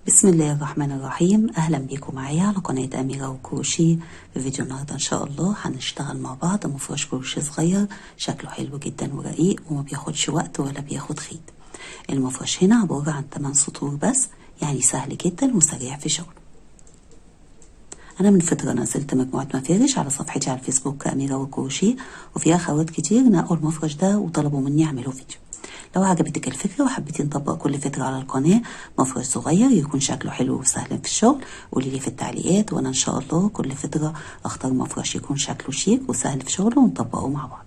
بسم الله الرحمن الرحيم. اهلا بيكم معايا على قناة اميرة وكروشيه. في فيديو النهارده ان شاء الله هنشتغل مع بعض مفرش كروشيه صغير شكله حلو جدا ورقيق وما بياخدش وقت ولا بياخد خيط. المفرش هنا عبارة عن 8 سطور بس، يعني سهل جدا وسريع في شغله. انا من فترة نزلت مجموعة مفارش على صفحتي على الفيسبوك اميرة وكروشيه، وفي اخوات كتير نقوا المفرش ده وطلبوا مني اعمله فيديو. لو عجبتك الفكرة وحبيتي نطبق كل فكرة على القناة مفرش صغير يكون شكله حلو وسهل في الشغل، قوليلي في التعليقات وانا ان شاء الله كل فترة اختار مفرش يكون شكله شيك وسهل في شغله ونطبقه مع بعض.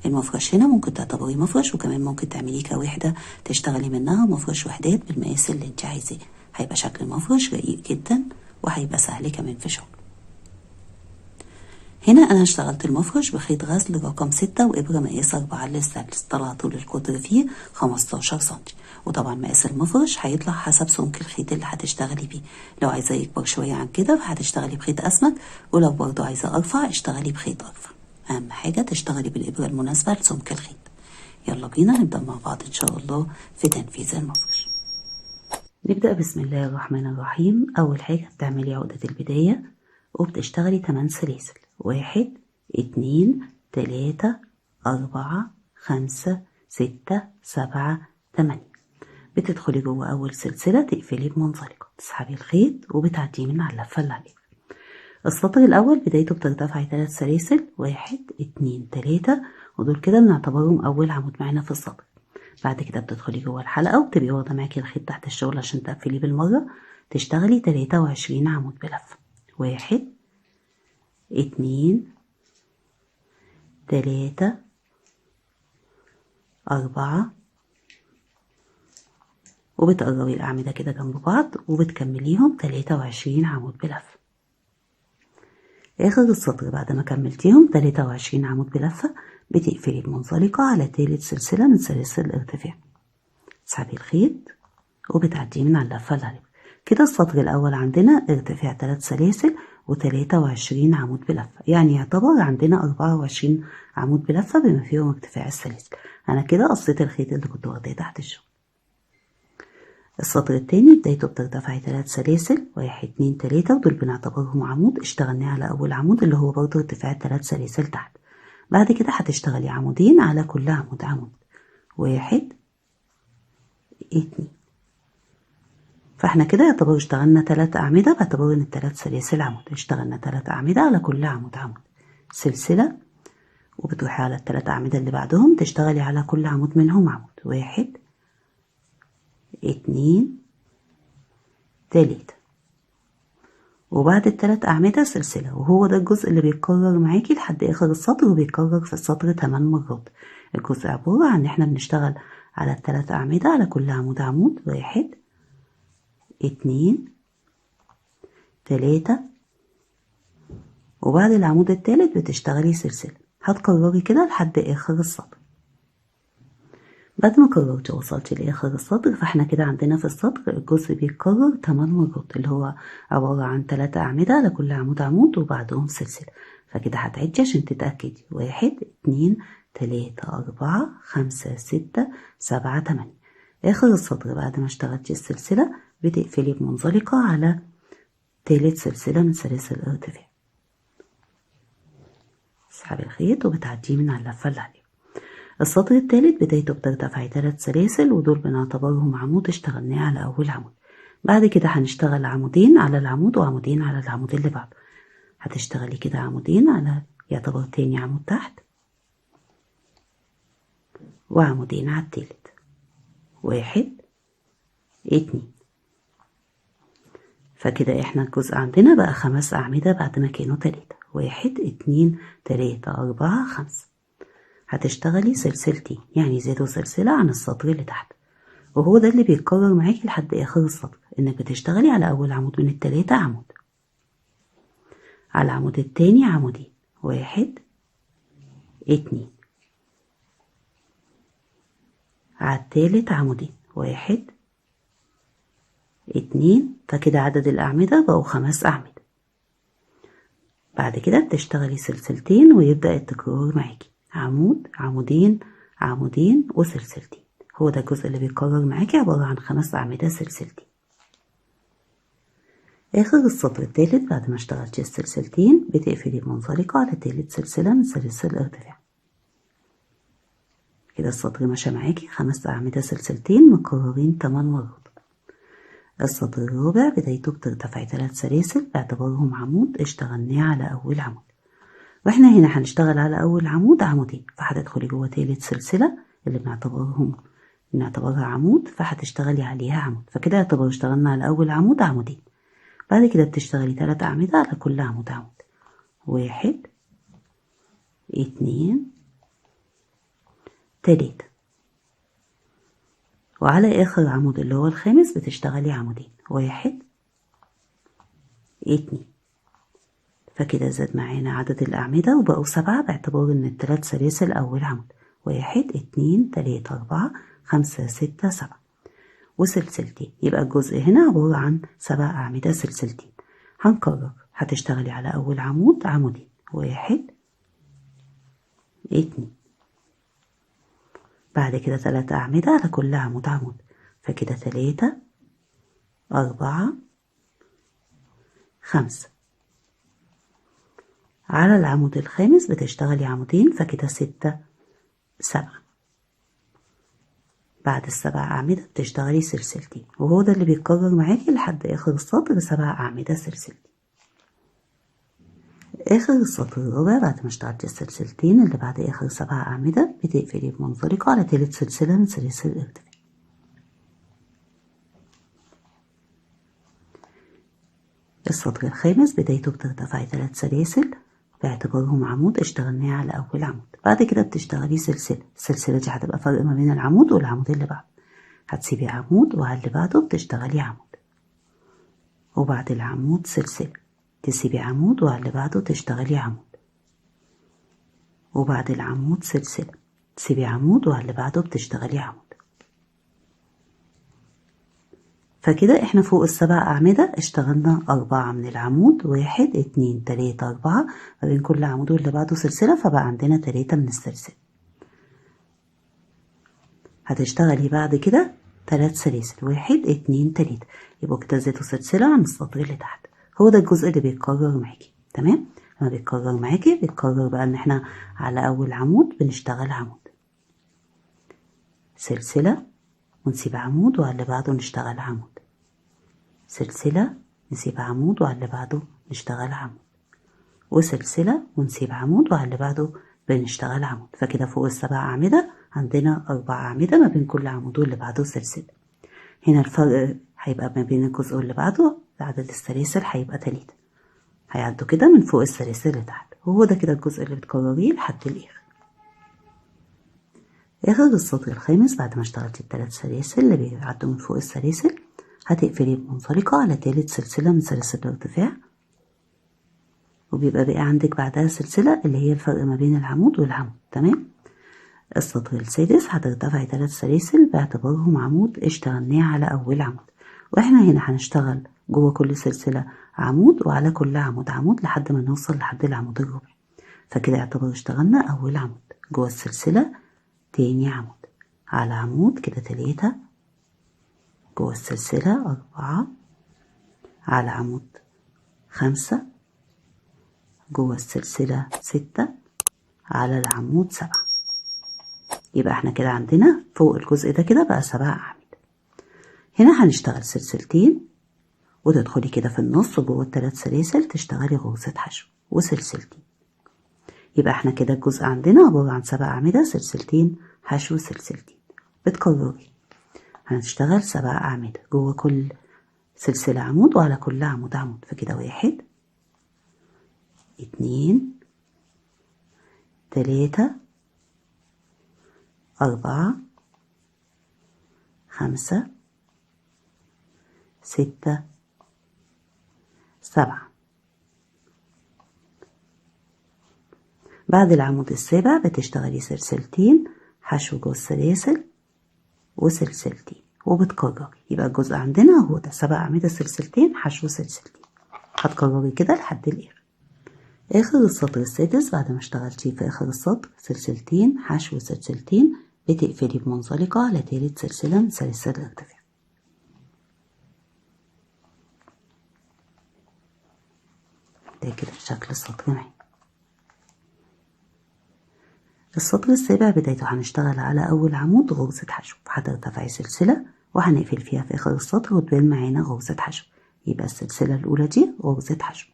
المفرش هنا ممكن تعتبريه مفرش، وكمان ممكن تعمليه كوحدة تشتغلي منها مفرش وحدات بالمقاس اللي انت عايزاه. هيبقى شكل المفرش رقيق جدا وهيبقى سهل كمان في شغله. هنا انا اشتغلت المفرش بخيط غزل رقم 6 وابرة مقاس 4 للستانلس، طلع طول القطر فيه 15 سنتي، وطبعا مقاس المفرش هيطلع حسب سمك الخيط اللي هتشتغلي بيه. لو عايزاه يكبر شوية عن كده فهتشتغلي بخيط اسمك، ولو برضو عايزة ارفع اشتغلي بخيط ارفع. اهم حاجة تشتغلي بالابرة المناسبة لسمك الخيط. يلا بينا نبدأ مع بعض ان شاء الله في تنفيذ المفرش. نبدأ بسم الله الرحمن الرحيم. اول حاجة بتعملي عقدة البداية وبتشتغلي 8 سلاسل، 1 2 3 4 5 6 7 8. بتدخلي جوه اول سلسلة تقفلي بمنزلقة، تسحبي الخيط وبتعديه من على اللفة اللي عليه. السطر الاول بدايته بترتفعي 3 سلاسل، 1 2 3، ودول كده بنعتبرهم اول عمود معانا في السطر. بعد كده بتدخلي جوه الحلقة وبتبقي واخدة معاكي الخيط تحت الشغل عشان تقفليه بالمرة، تشتغلي 23 عمود بلفة، 1 2 3 4، وبتقربي الأعمدة كده جنب بعض وبتكمليهم 23 عمود بلفة. آخر السطر بعد ما كملتيهم 23 عمود بلفة بتقفلي بمنزلقة على تالت سلسلة من سلاسل الارتفاع، تسحبي الخيط وبتعديه من على اللفة اللي عليه. كده السطر الأول عندنا ارتفاع 3 سلاسل و23 عمود بلفة، يعني يعتبر عندنا 24 عمود بلفة بما فيهم ارتفاع السلاسل. أنا كده قصيت الخيط اللي كنت واخداه تحت الشغل. السطر التاني بدايته بترتفعي 3 سلاسل، 1 2 3، ودول بنعتبرهم عمود اشتغلناه على أول عمود اللي هو برضه ارتفاع 3 سلاسل تحت. بعد كده هتشتغلي عمودين على كل عمود عمود، 1 2. فاحنا كده يعتبر اشتغلنا 3 أعمدة باعتبار ان ال3 سلاسل عمود، اشتغلنا 3 أعمدة على كل عمود عمود، سلسلة، وبتروحي على ال3 أعمدة اللي بعدهم تشتغلي على كل عمود منهم عمود، 1 2 3، وبعد ال3 أعمدة سلسلة. وهو ده الجزء اللي بيتكرر معاكي لحد آخر السطر، وبيتكرر في السطر 8 مرات. الجزء عبارة عن ان احنا بنشتغل على ال3 أعمدة على كل عمود عمود، 1 2 3، وبعد العمود التالت بتشتغلي سلسلة. هتكرري كده لحد آخر السطر. بعد ما كررتي وصلتي لآخر السطر فاحنا كده عندنا في السطر الجزء بيتكرر 8 مرات، اللي هو عبارة عن 3 أعمدة على كل عمود عمود وبعدهم سلسلة. فكده هتعدي عشان تتأكدي، 1 2 3 4 5 6 7 8. آخر السطر بعد ما اشتغلتي السلسلة بتقفلي بمنزلقة على تالت سلسلة من سلاسل الارتفاع، تسحبي الخيط وبتعديه من على اللفة اللي عليه. السطر التالت بدايته بترتفعي 3 سلاسل، ودول بنعتبرهم عمود اشتغلناه على أول عمود. بعد كده هنشتغل عمودين على العمود وعمودين على العمود اللي بعده. هتشتغلي كده عمودين على يعتبر تاني عمود تحت، وعمودين على التالت، 1 2. فكده احنا الجزء عندنا بقى 5 أعمدة بعد ما كانوا 3، 1 2 3 4 5. هتشتغلي سلسلتين، يعني زادوا سلسلة عن السطر اللي تحت، وهو ده اللي بيتكرر معاكي لحد آخر السطر، إنك بتشتغلي على أول عمود من ال3 عمود، على العمود التاني عمودين، 1 2، على التالت عمودين، 1 2. فكده عدد الأعمدة بقوا 5 أعمدة. بعد كده بتشتغلي سلسلتين ويبدأ التكرار معاكي، عمود عمودين عمودين وسلسلتين. هو ده الجزء اللي بيتكرر معاكي عبارة عن 5 أعمدة سلسلتين. آخر السطر التالت بعد ما اشتغلتي السلسلتين بتقفلي بمنزلقة على تالت سلسلة من سلاسل الارتفاع. كده السطر مشى معاكي 5 أعمدة سلسلتين مكررين 8 مرات. السطر الرابع بدايته بترتفعي 3 سلاسل باعتبارهم عمود اشتغلناه على أول عمود، واحنا هنا هنشتغل على أول عمود عمودين، فهتدخلي جوه تالت سلسلة اللي بنعتبرها عمود، فهتشتغلي عليها عمود، فكده يعتبر اشتغلنا على أول عمود عمودين. بعد كده بتشتغلي 3 أعمدة على كل عمود عمود، 1 2 3، وعلى آخر عمود اللي هو الخامس بتشتغلي عمودين، 1 2، فكده زاد معانا عدد الأعمدة وبقوا 7 باعتبار إن ال3 سلاسل أول عمود، 1 2 3 4 5 6 7 وسلسلتين، يبقى الجزء هنا عبارة عن 7 أعمدة سلسلتين. هنكرر، هتشتغلي على أول عمود عمودين، 1 2، بعد كده 3 أعمدة على كل عمود عمود، فكده 3 4 5. على العمود الخامس بتشتغلي عمودين، فكده 6 7. بعد ال7 أعمدة بتشتغلي سلسلتين، وهو ده اللي بيتكرر معاكي لحد آخر السطر 7 أعمدة سلسلتين. آخر السطر الرابع بعد ما اشتغلتي السلسلتين اللي بعد آخر 7 أعمدة بتقفلي بمنزلقة على تالت سلسلة من سلاسل الارتفاع. السطر الخامس بدايته بترتفعي 3 سلاسل باعتبارهم عمود اشتغلناه على أول عمود، بعد كده بتشتغلي سلسلة، السلسلة دي هتبقى فرق ما بين العمود والعمود اللي بعده، هتسيبي عمود وعلى اللي بعده بتشتغلي عمود، وبعد العمود سلسلة، تسيبي عمود وعلى اللي بعده تشتغلي عمود، وبعد العمود سلسلة، تسيبي عمود وعلى اللي بعده بتشتغلي عمود. فكده احنا فوق ال7 أعمدة اشتغلنا 4 من العمود، 1 2 3 4 ما بين كل عمود واللي بعده سلسلة، فبقى عندنا 3 من السلسلة. هتشتغلي بعد كده 3 سلاسل، 1 2 3، يبقوا كده زادوا سلسلة عن السطر اللي تحت. هو ده الجزء اللي بيتكرر معاكي، تمام؟ لما بيتكرر معاكي بيتكرر بقى ان احنا على أول عمود بنشتغل عمود، سلسلة ونسيب عمود وعلى اللي بعده نشتغل عمود، سلسلة نسيب عمود وعلى اللي بعده نشتغل عمود، وسلسلة ونسيب عمود وعلى اللي بعده بنشتغل عمود. فكده فوق ال7 أعمدة عندنا 4 أعمدة ما بين كل عمود واللي بعده سلسلة. هنا الفرق هيبقى ما بين الجزء واللي بعده عدد السلاسل هيبقى 3، هيعدوا كده من فوق السلاسل لتحت، وهو ده كده الجزء اللي بتكرريه لحد الآخر. آخر السطر الخامس بعد ما اشتغلتي ال3 سلاسل اللي بيعدوا من فوق السلاسل هتقفلي بمنزلقة على تالت سلسلة من سلاسل الارتفاع، وبيبقى بقى عندك بعدها سلسلة اللي هي الفرق ما بين العمود والعمود، تمام؟ السطر السادس هترتفعي 3 سلاسل باعتبارهم عمود اشتغلناه على أول عمود، واحنا هنا هنشتغل جوه كل سلسلة عمود وعلى كل عمود عمود لحد ما نوصل لحد العمود الرابع، فكده يعتبر اشتغلنا أول عمود. جوه السلسلة تاني عمود، على عمود كده 3، جوه السلسلة 4، على عمود 5، جوه السلسلة 6، على العمود 7. يبقى احنا كده عندنا فوق الجزء ده كده بقى 7 أعمدة. هنا هنشتغل سلسلتين وتدخلي كده في النص جوه ال3 سلاسل تشتغلي غرزة حشو وسلسلتين، يبقى احنا كده الجزء عندنا عبارة عن 7 أعمدة، سلسلتين حشو سلسلتين. بتكرري، هنشتغل 7 أعمدة جوه كل سلسلة عمود وعلى كل عمود عمود، فكده 1 2 3 4 5 6 7. بعد العمود السابع بتشتغلي سلسلتين حشو جوه السلاسل وسلسلتين وبتكرري، يبقى الجزء عندنا هو ده 7 أعمدة سلسلتين حشو سلسلتين. هتكرري كده لحد الآخر. آخر السطر السادس بعد ما اشتغلتي في آخر السطر سلسلتين حشو سلسلتين بتقفلي بمنزلقة على تالت سلسلة من سلاسل الارتفاع. ده كده شكل السطر معانا. السطر السابع بدايته هنشتغل على أول عمود غرزة حشو، هترتفع سلسلة وهنقفل فيها في آخر السطر وتبان معانا غرزة حشو. يبقى السلسلة الأولى دي غرزة حشو،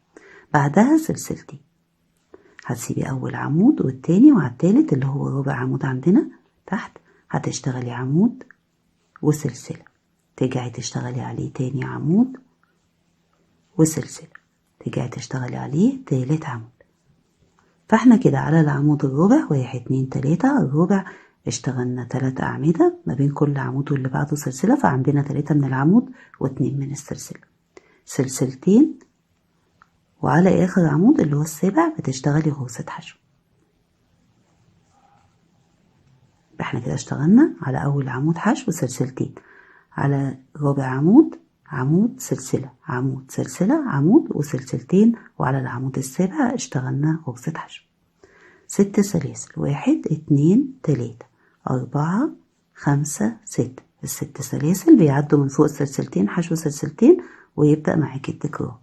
بعدها سلسلتين. هتسيبي أول عمود والتاني وعلى التالت اللي هو رابع عمود عندنا تحت هتشتغلي عمود وسلسلة، ترجعي تشتغلي عليه تاني عمود وسلسلة، ترجعي تشتغلي عليه تالت عمود. فاحنا كده على العمود الرابع 1 2 3 الرابع اشتغلنا 3 أعمدة ما بين كل عمود واللي بعده سلسلة، فعندنا 3 من العمود و2 من السلسلة، سلسلتين، وعلى آخر عمود اللي هو السابع بتشتغلي غرزة حشو. احنا كده اشتغلنا على أول عمود حشو سلسلتين، على رابع عمود عمود سلسلة عمود سلسلة عمود وسلسلتين، وعلى العمود السابع اشتغلنا غرزة حشو. 6 سلاسل 1 2 3 4 5 6. ال6 سلاسل بيعدوا من فوق السلسلتين حشو سلسلتين ويبدأ معاكي التكرار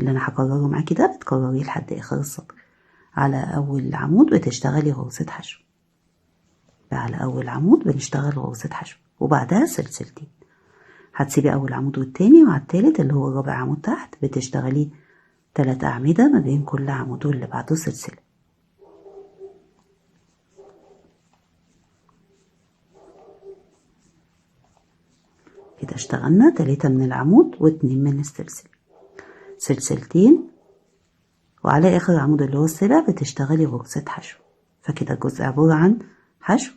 اللي انا هكرره معاكي ده، بتكرريه لحد اخر السطر. على اول عمود بتشتغلي غرزة حشو، على اول عمود بنشتغل غرزة حشو وبعدها سلسلتين. هتسيبي اول عمود والتاني وعلى التالت اللي هو رابع عمود تحت بتشتغلي 3 أعمدة ما بين كل عمود واللي بعده سلسلة. كده اشتغلنا 3 من العمود و2 من السلسلة، سلسلتين، وعلى اخر عمود اللي هو السابع بتشتغلي غرزة حشو. فكده الجزء عبارة عن حشو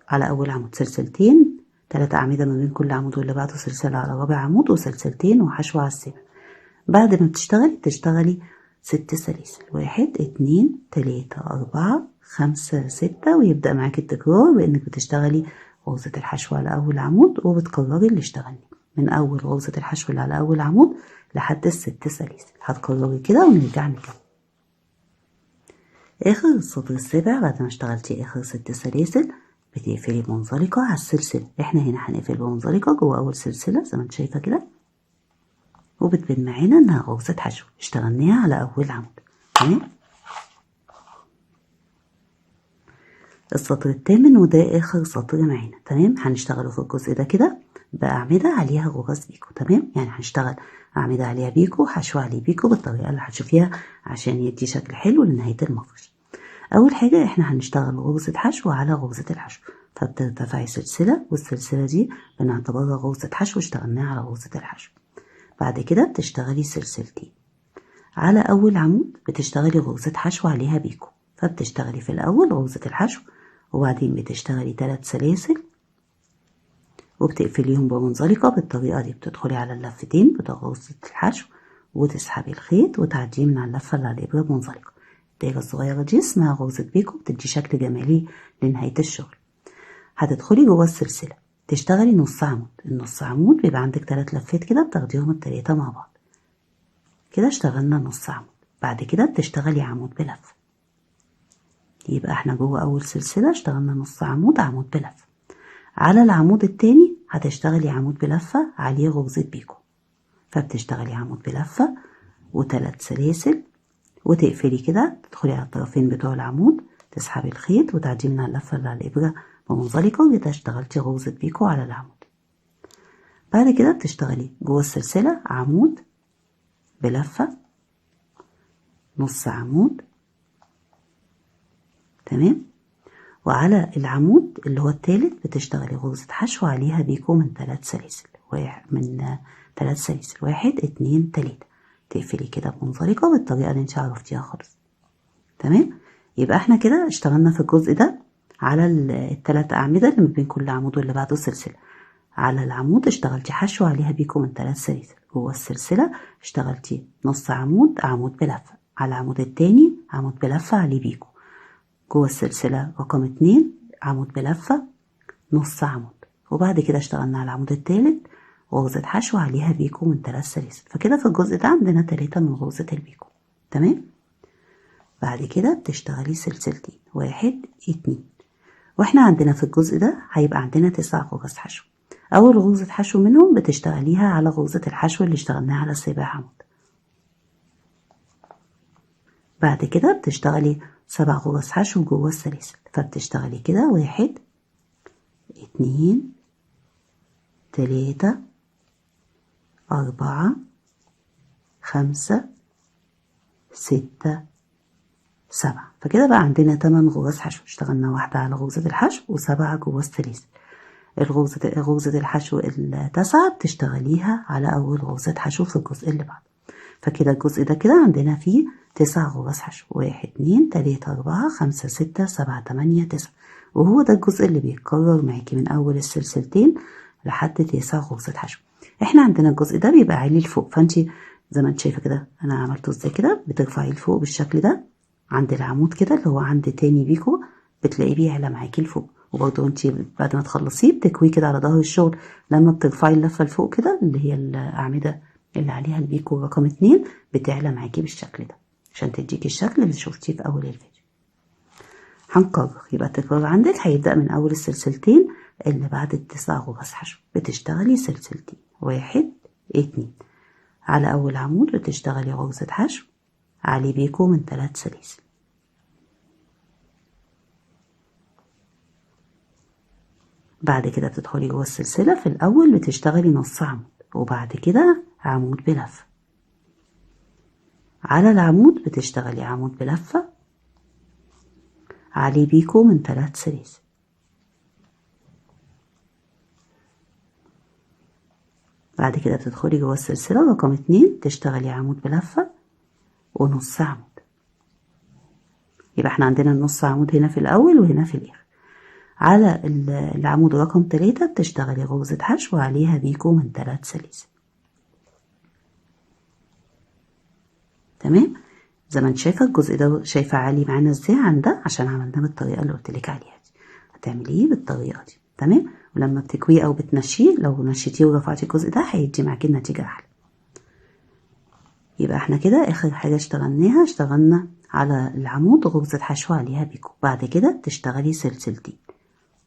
على اول عمود سلسلتين، 3 أعمدة ما بين كل عمود واللي بعده سلسلة على رابع عمود وسلسلتين وحشو على السابع. بعد ما بتشتغلي 6 سلاسل 1 2 3 4 5 6، ويبدأ معاكي التكرار بانك بتشتغلي غرزة الحشو على اول عمود وبتكرري اللي اشتغلناه من اول غرزة الحشو اللي على اول عمود لحد ال6 سلاسل. هتكرري كده ونرجع نكمل. اخر السطر السابع بعد ما اشتغلتي اخر 6 سلاسل بتقفلي بمنزلقة على السلسلة. احنا هنا هنقفل بمنزلقة جوه اول سلسلة زي ما انت شايفة كده، وبتبان معانا انها غرزة حشو اشتغلناها على اول عمود. تمام. السطر الثامن وده اخر سطر معانا. تمام. هنشتغله في الجزء ده كده بأعمدة عليها غرز بيكو. تمام. يعني هنشتغل أعمدة عليها بيكو حشو عليه بيكو بالطريقة اللي هتشوفيها عشان يدي شكل حلو لنهاية المفرش. أول حاجة احنا هنشتغل غرزة حشو على غرزة الحشو، فبترتفعي سلسلة والسلسلة دي بنعتبرها غرزة حشو اشتغلناها على غرزة الحشو. بعد كده بتشتغلي سلسلتين، على أول عمود بتشتغلي غرزة حشو عليها بيكو، فبتشتغلي في الأول غرزة الحشو وبعدين بتشتغلي 3 سلاسل وبتقفليهم بمنزلقة بالطريقة دي. بتدخلي على اللفتين بتوع غرزة الحشو وتسحبي الخيط وتعديه من على اللفة اللي على الإبرة بمنزلقة. الدايرة الصغيرة دي اسمها غرزة بيكو، بتدي شكل جمالي لنهاية الشغل. هتدخلي جوه السلسلة تشتغلي نص عمود. النص عمود بيبقى عندك 3 لفات كده بتاخديهم ال3 مع بعض. كده اشتغلنا نص عمود. بعد كده بتشتغلي عمود بلفة، يبقى احنا جوه اول سلسلة اشتغلنا نص عمود عمود بلفة. على العمود التاني هتشتغلي عمود بلفة عليه غرزة بيكو، فبتشتغلي عمود بلفة و3 سلاسل وتقفلي كده، تدخلي على الطرفين بتوع العمود تسحبي الخيط وتعديه من اللفة اللي على الإبرة بمنزلقة، وكده اشتغلتي غرزة بيكو على العمود. بعد كده بتشتغلي جوه السلسلة عمود بلفة نص عمود. تمام. وعلى العمود اللي هو التالت بتشتغلي غرزة حشو عليها بيكو من 3 سلاسل، من 3 سلاسل 1 2 3، تقفلي كده بمنزلقة بالطريقة اللي انت عرفتيها خالص. تمام. يبقى احنا كده اشتغلنا في الجزء ده على ال3 أعمدة اللي ما بين كل عمود واللي بعده سلسلة. على العمود اشتغلتي حشو عليها بيكو من 3 سلاسل، جوه السلسلة اشتغلتي نص عمود عمود بلفة، على العمود التاني عمود بلفة عليه بيكو، جوه السلسلة رقم 2 عمود بلفة نص عمود، وبعد كده اشتغلنا على العمود التالت غرزة حشو عليها بيكو من 3 سلاسل. فكده في الجزء ده عندنا 3 من غرزة البيكو. تمام. بعد كده بتشتغلي سلسلتين 1 2، واحنا عندنا في الجزء ده هيبقى عندنا 9 غرز حشو. اول غرزة حشو منهم بتشتغليها على غرزة الحشو اللي اشتغلناها على السابع عمود. بعد كده بتشتغلي 7 غرز حشو جوه السلاسل، فبتشتغلي كده 1 2 3 4 5 6 7. فكده بقى عندنا 8 غرز حشو. اشتغلنا واحدة على غرزة الحشو و7 جوه السلاسل. غرزة الحشو التاسعة بتشتغليها على أول غرزة حشو في الجزء اللي بعده. فكده الجزء ده كده عندنا فيه 9 غرز حشو، 1 2 3 4 5 6 7 8 9، وهو ده الجزء اللي بيتكرر معاكي من أول السلسلتين لحد 9 غرزة حشو. احنا عندنا الجزء ده بيبقى عالي لفوق، فانتي زي ما انت شايفة كده انا عملته ازاي كده، بترفعيه لفوق بالشكل ده عند العمود كده اللي هو عند تاني بيكو، بتلاقيه بيعلى معاكي لفوق. وبرضه انت بعد ما تخلصيه بتكويه كده على ظهر الشغل، لما بترفعي اللفة لفوق كده اللي هي الأعمدة اللي عليها البيكو رقم 2 بتعلى معاكي بالشكل ده عشان تديكي الشكل اللي شفتيه في أول الفيديو. هنكرر، يبقى التكرار عندك هيبدأ من أول السلسلتين اللي بعد ال9 غرز حشو. بتشتغلي سلسلتين 1 2 على أول عمود، بتشتغلي غرزة حشو عليه بيكو من 3 سلاسل. بعد كده بتدخلي جوه السلسلة. في الأول بتشتغلي نص عمود، وبعد كده عمود بلفة. على العمود بتشتغلي عمود بلفة عليه بيكو من 3 سلاسل. بعد كده بتدخلي جوه السلسلة رقم 2 تشتغلي عمود بلفة ونص عمود. يبقى احنا عندنا النص عمود هنا في الأول وهنا في الآخر. على العمود رقم 3 بتشتغلي غرزة حشو عليها بيكو من 3 سلاسل. تمام. زي ما انت شايفه الجزء ده شايفه عالي معانا ازاي عن ده، عشان عملناه بالطريقه اللي قلت لك عليها دي. هتعمليه بالطريقه دي. تمام. ولما بتكويه او بتنشيه، لو نشيتيه ورفعتي الجزء ده هيدي معاكي النتيجه احلى. يبقى احنا كده اخر حاجه اشتغلناها، اشتغلنا على العمود غرزه حشو عليها بيكو. بعد كده تشتغلي سلسلتين.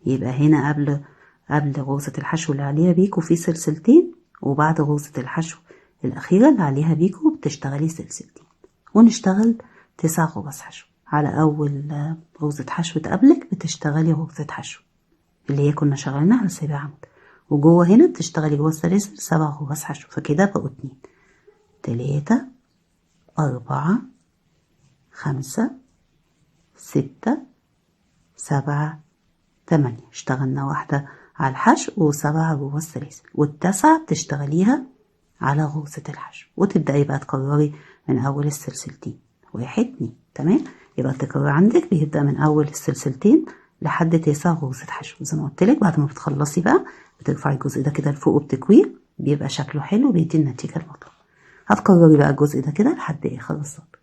يبقى هنا قبل غرزه الحشو اللي عليها بيكو في سلسلتين، وبعد غرزه الحشو الاخيره اللي عليها بيكو بتشتغلي سلسلتين، ونشتغل 9 غرز حشو. على أول غرزة حشو تقابلك بتشتغلي غرزة حشو اللي هي كنا شغلناها على 7 عمود، وجوه هنا بتشتغلي جوه السلاسل 7 غرز حشو. فكده بقوا 2 3 4 5 6 7 8. اشتغلنا واحدة على الحشو و7 جوه السلاسل، والتاسعة بتشتغليها على غرزة الحشو، وتبدأي بقى تكرري من أول السلسلتين 1 2. تمام. يبقى التكرار عندك بيبدأ من أول السلسلتين لحد 9 غرزة حشو. زي ما قلتلك بعد ما بتخلصي بقى بترفعي الجزء ده كده لفوق وبتكويه، بيبقى شكله حلو وبيدي النتيجة المطلوبة. هتكرري بقى الجزء ده كده لحد آخر السطر.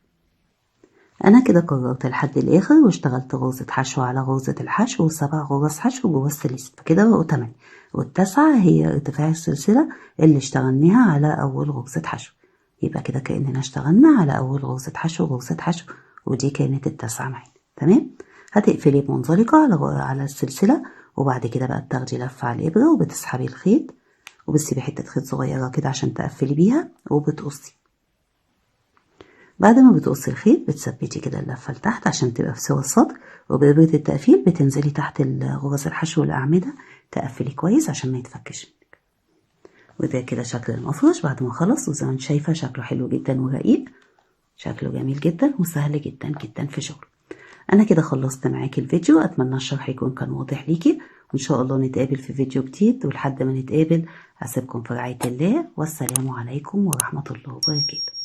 أنا كده كررت لحد الآخر واشتغلت غرزة حشو على غرزة الحشو و7 غرز حشو جوه السلاسل، فكده بقوا 8. والتاسعة هي ارتفاع السلسلة اللي اشتغلناها على أول غرزة حشو. يبقى كده كأننا اشتغلنا على أول غرزة حشو غرزة حشو، ودي كانت التاسعة معانا. تمام. هتقفلي بمنزلقة على السلسلة، وبعد كده بقى بتاخدي لفة على الإبرة وبتسحبي الخيط، وبتسيبي حتة خيط صغيرة كده عشان تقفلي بيها، وبتقصي. بعد ما بتقصي الخيط بتثبتي كده اللفة لتحت عشان تبقى في سوا السطر، وبإبرة التقفيل بتنزلي تحت غرز الحشو والأعمدة تقفلي كويس عشان ما يتفكش منك. وده كده شكل المفرش بعد ما خلص. وزي ما انت شايفة شكله حلو جدا ورقيق، شكله جميل جدا وسهل جدا جدا في شغل. انا كده خلصت معاكي الفيديو، اتمنى الشرح يكون كان واضح ليكي، وان شاء الله نتقابل في فيديو جديد. ولحد ما نتقابل هسيبكم في رعاية الله، والسلام عليكم ورحمة الله وبركاته.